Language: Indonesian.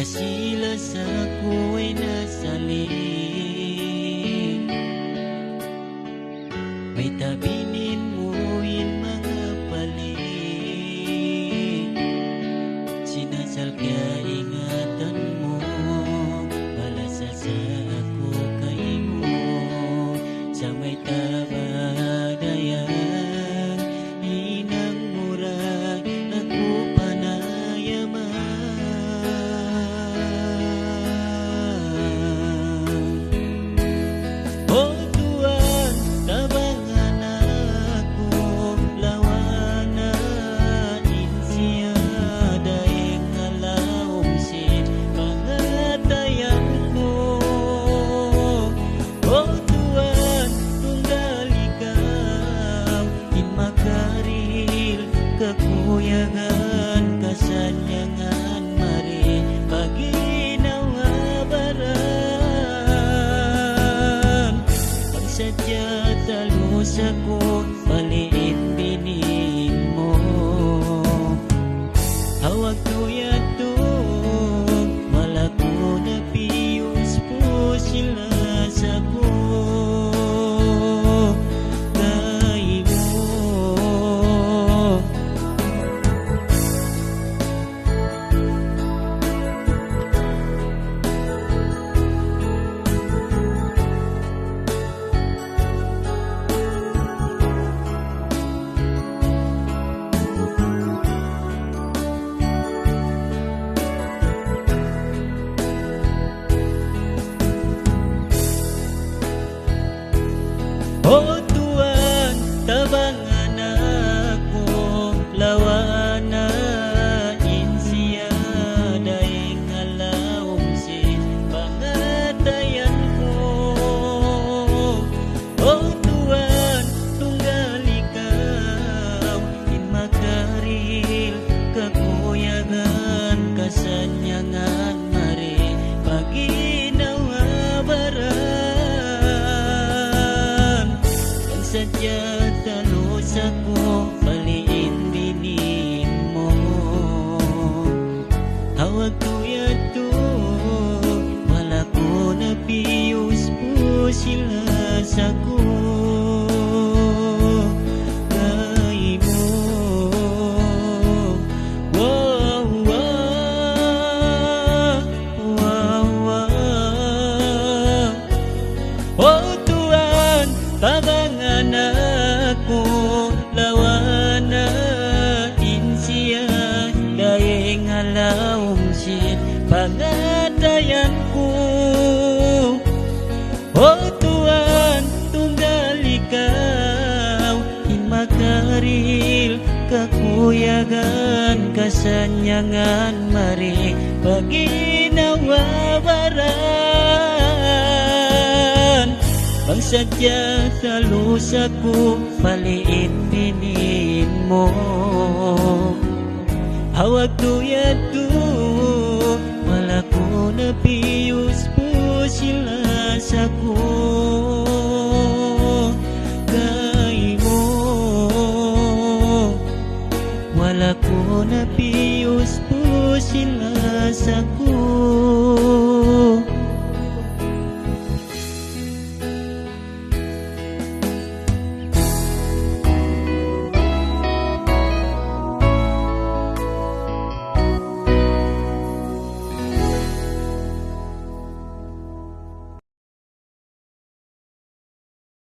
Kasila sa kuwa'y nasaling, may tabinin mo'y mga paling. Sinasal kaya ingatan mo, palasal sa ako kayo sa may tabadayan. Inang murag ako panayaman. O tuwan, tabangan ako, lawanan siya daing alawang sin pangatayan mo. O tuwan, tunggal ikaw, inmakaril kakuyagan, kasanyangan mari paginawa baran. Pagsadya talus ako, paliit binin mo. Hawag tuyat to, wala ko na piyos po sila sa ko. Kay mo o tuwan, tabangan ako, lawanain siya daing alawang sin pangatayan ko. O tuwan, tunggal ikaw, inmakaril kakuyagan, kasanyangan mari paginawa baran. Sadya talus ako, paliit binin mo. Hawag tuyat to, wala ko na piyos po sila sa ko. Kay mo wow, wow, wow, wow. O tuwan, tabangan ako, lawanain siya daing alawang sin pangatayan ko. O tuwan, tunggal ikaw, inmakaril kakuyagan, kasanyangan mari paginawa baran. Pagsadya talus ako, paliit binin mo. Hawag tuyat to, wala ko na piyos po sila sa ko. Kay mo wala ko na piyos po sila sa ko.